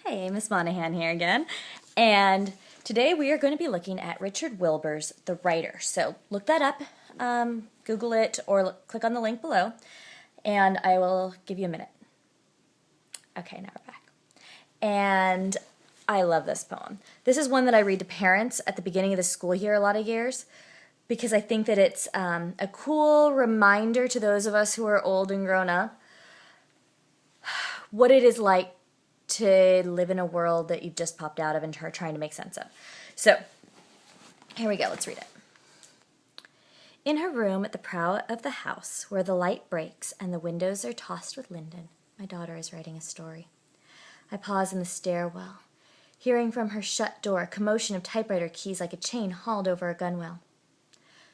Hey, Miss Monahan here again. And today we are going to be looking at Richard Wilbur's The Writer. So look that up, Google it, or click on the link below, and I will give you a minute. Okay, now we're back. And I love this poem. This is one that I read to parents at the beginning of the school year a lot of years because I think that it's a cool reminder to those of us who are old and grown up what it is like to live in a world that you've just popped out of and are trying to make sense of. So, here we go, let's read it. In her room at the prow of the house, where the light breaks and the windows are tossed with linden, my daughter is writing a story. I pause in the stairwell, hearing from her shut door a commotion of typewriter keys like a chain hauled over a gunwale.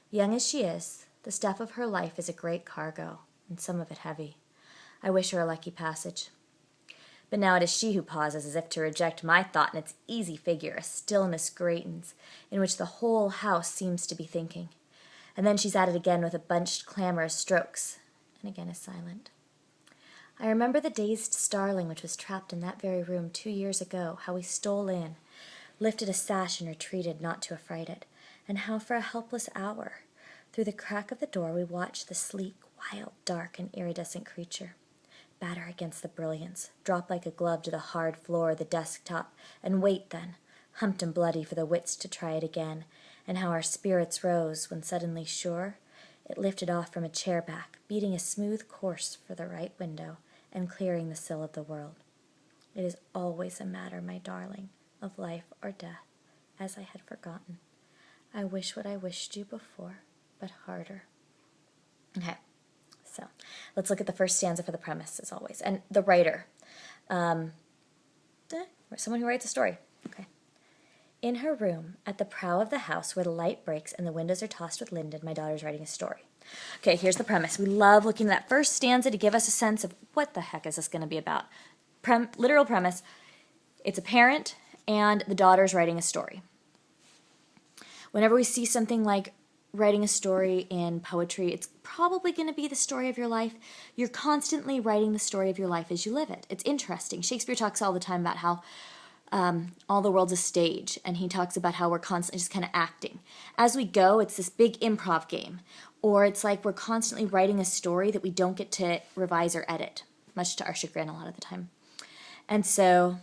Young as she is, the stuff of her life is a great cargo, and some of it heavy. I wish her a lucky passage. But now it is she who pauses as if to reject my thought in its easy figure, a stillness greatens, in which the whole house seems to be thinking. And then she's at it again with a bunched clamor of strokes, and again is silent. I remember the dazed starling which was trapped in that very room 2 years ago, how we stole in, lifted a sash and retreated not to affright it, and how for a helpless hour, through the crack of the door we watched the sleek, wild, dark, and iridescent creature batter against the brilliance, drop like a glove to the hard floor of the desktop, and wait then, humped and bloody for the wits to try it again, and how our spirits rose when suddenly sure, it lifted off from a chair back, beating a smooth course for the right window, and clearing the sill of the world. It is always a matter, my darling, of life or death, as I had forgotten. I wish what I wished you before, but harder. Okay. So let's look at the first stanza for the premise, as always. And the writer, someone who writes a story. Okay. In her room, at the prow of the house where the light breaks and the windows are tossed with linden, my daughter's writing a story. Okay, here's the premise. We love looking at that first stanza to give us a sense of what the heck is this going to be about. Literal premise, it's a parent and the daughter's writing a story. Whenever we see something like writing a story in poetry, it's probably going to be the story of your life. You're constantly writing the story of your life as you live it. It's interesting. Shakespeare talks all the time about how all the world's a stage, and he talks about how we're constantly just kind of acting. As we go, it's this big improv game, or it's like we're constantly writing a story that we don't get to revise or edit, much to our chagrin a lot of the time. And so,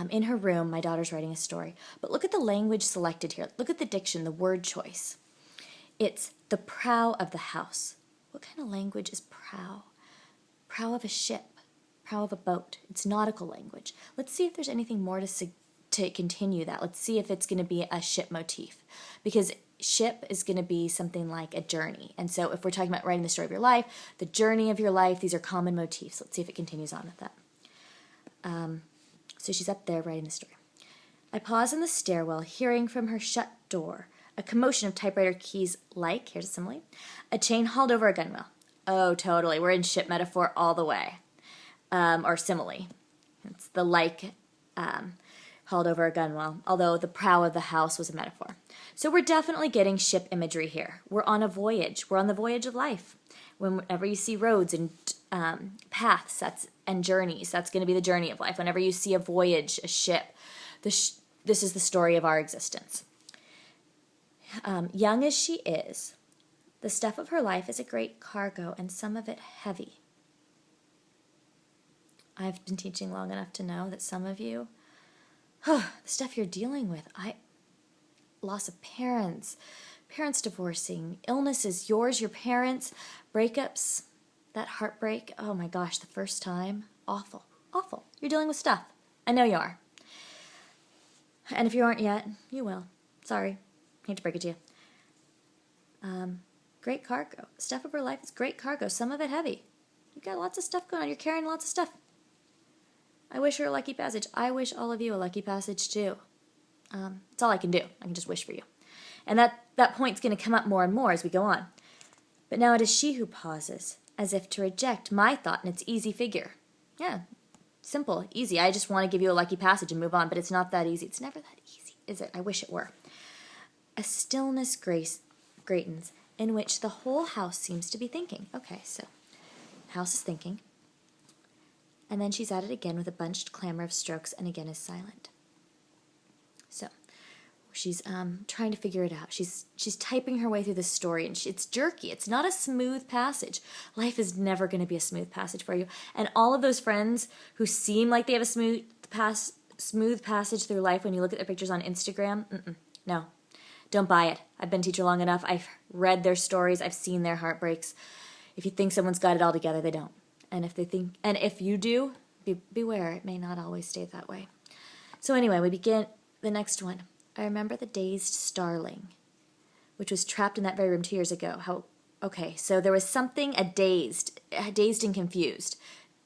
in her room, my daughter's writing a story. But look at the language selected here. Look at the diction, the word choice. It's the prow of the house. What kind of language is prow? Prow of a ship, prow of a boat. It's nautical language. Let's see if there's anything more to continue that. Let's see if it's going to be a ship motif. Because ship is going to be something like a journey. And so if we're talking about writing the story of your life, the journey of your life, these are common motifs. Let's see if it continues on with that. So she's up there writing the story. I pause in the stairwell, hearing from her shut door a commotion of typewriter keys like, here's a simile, a chain hauled over a gunwale. Oh, totally. We're in ship metaphor all the way. Or simile. It's the like hauled over a gunwale, although the prow of the house was a metaphor. So we're definitely getting ship imagery here. We're on a voyage. We're on the voyage of life. Whenever you see roads and paths and journeys, that's going to be the journey of life. Whenever you see a voyage, a ship, this is the story of our existence. Young as she is, the stuff of her life is a great cargo, and some of it heavy. I've been teaching long enough to know that some of you, the stuff you're dealing with, loss of parents divorcing, illnesses, yours, your parents, breakups, that heartbreak, oh my gosh, the first time, awful. You're dealing with stuff. I know you are. And if you aren't yet, you will. Sorry, hate to break it to you. Great cargo. Stuff of her life is great cargo, some of it heavy. You've got lots of stuff going on. You're carrying lots of stuff. I wish her a lucky passage. I wish all of you a lucky passage too. That's all I can do. I can just wish for you. And that point's going to come up more and more as we go on. But now it is she who pauses, as if to reject my thought in its easy figure. Yeah, simple, easy. I just want to give you a lucky passage and move on, but it's not that easy. It's never that easy, is it? I wish it were. A stillness greatens, in which the whole house seems to be thinking. Okay, so house is thinking. And then she's at it again with a bunched clamor of strokes and again is silent. So she's trying to figure it out. She's typing her way through this story, and it's jerky. It's not a smooth passage. Life is never going to be a smooth passage for you. And all of those friends who seem like they have a smooth passage through life when you look at their pictures on Instagram, no, don't buy it. I've been a teacher long enough. I've read their stories. I've seen their heartbreaks. If you think someone's got it all together, they don't. And if you do, beware. It may not always stay that way. So anyway, we begin the next one. I remember the dazed starling, which was trapped in that very room 2 years ago. So there was something, dazed and confused,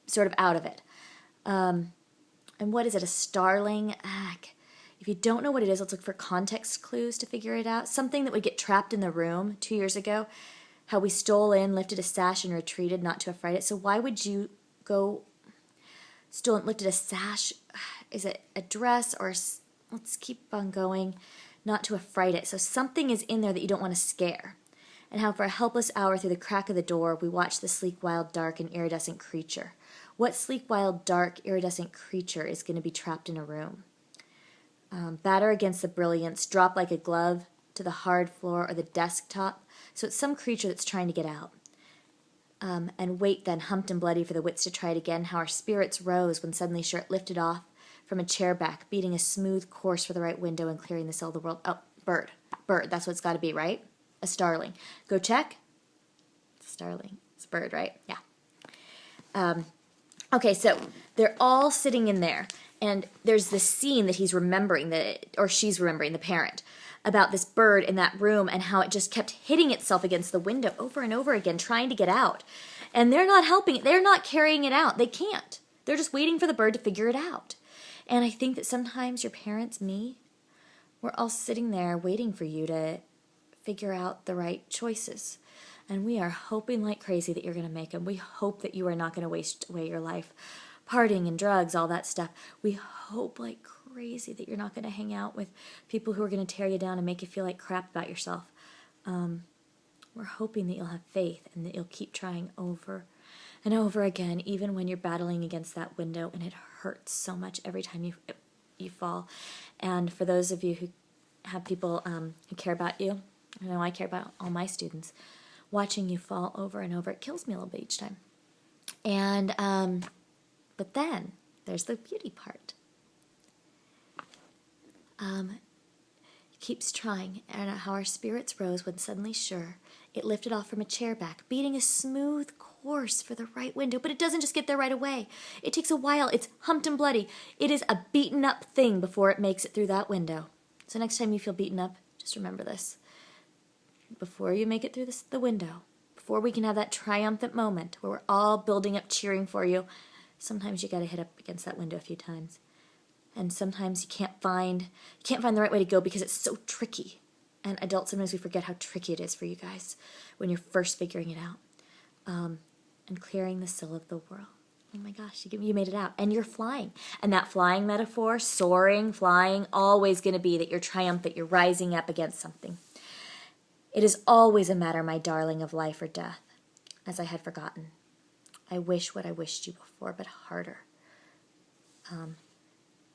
sort of out of it. And what is it, a starling? If you don't know what it is, let's look for context clues to figure it out. Something that would get trapped in the room 2 years ago, how we stole in, lifted a sash, and retreated, not to affright it. So why would you go stole and lifted a sash? Is it a dress or... Let's keep on going, not to affright it. So something is in there that you don't want to scare. And how for a helpless hour through the crack of the door, we watch the sleek, wild, dark, and iridescent creature. What sleek, wild, dark, iridescent creature is going to be trapped in a room? Batter against the brilliance, drop like a glove to the hard floor or the desktop. So it's some creature that's trying to get out. And wait then, humped and bloody for the wits to try it again, how our spirits rose when suddenly shirt lifted off from a chair back, beating a smooth course for the right window and clearing the cell of the world. Oh, bird, that's what it's got to be, right? A starling. Go check. Starling. It's a bird, right? Yeah. Okay, so they're all sitting in there, and there's this scene that he's remembering, or she's remembering, the parent, about this bird in that room and how it just kept hitting itself against the window over and over again, trying to get out. And they're not helping it. They're not carrying it out. They can't. They're just waiting for the bird to figure it out. And I think that sometimes your parents, we're all sitting there waiting for you to figure out the right choices. And we are hoping like crazy that you're going to make them. We hope that you are not going to waste away your life partying and drugs, all that stuff. We hope like crazy that you're not going to hang out with people who are going to tear you down and make you feel like crap about yourself. We're hoping that you'll have faith and that you'll keep trying over and over again, even when you're battling against that window and it hurts so much every time you fall. And for those of you who have people who care about you, I know I care about all my students, watching you fall over and over, it kills me a little bit each time. And but then there's the beauty part. Keeps trying, and how our spirits rose when suddenly sure it lifted off from a chair back, beating a smooth course for the right window. But it doesn't just get there right away. It takes a while. It's humped and bloody. It is a beaten up thing before it makes it through that window. So next time you feel beaten up, just remember this. Before you make it through the window, before we can have that triumphant moment where we're all building up, cheering for you, sometimes you got to hit up against that window a few times. And sometimes you can't find the right way to go because it's so tricky. And adults, sometimes we forget how tricky it is for you guys when you're first figuring it out. And clearing the sill of the world. Oh my gosh, you made it out. And you're flying. And that flying metaphor, soaring, flying, always going to be that you're triumphant, you're rising up against something. It is always a matter, my darling, of life or death, as I had forgotten. I wish what I wished you before, but harder.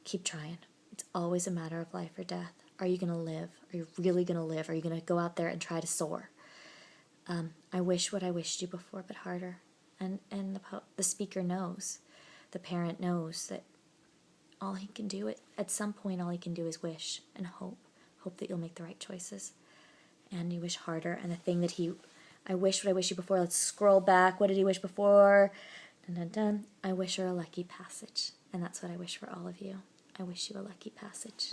Keep trying. It's always a matter of life or death. Are you going to live? Are you really going to live? Are you going to go out there and try to soar? I wish what I wished you before, but harder. And the speaker knows, the parent knows that all he can do, at some point, all he can do is wish and hope that you'll make the right choices. And you wish harder. And the thing that I wish what I wish you before. Let's scroll back. What did he wish before? Dun, dun, dun. I wish her a lucky passage. And that's what I wish for all of you. I wish you a lucky passage.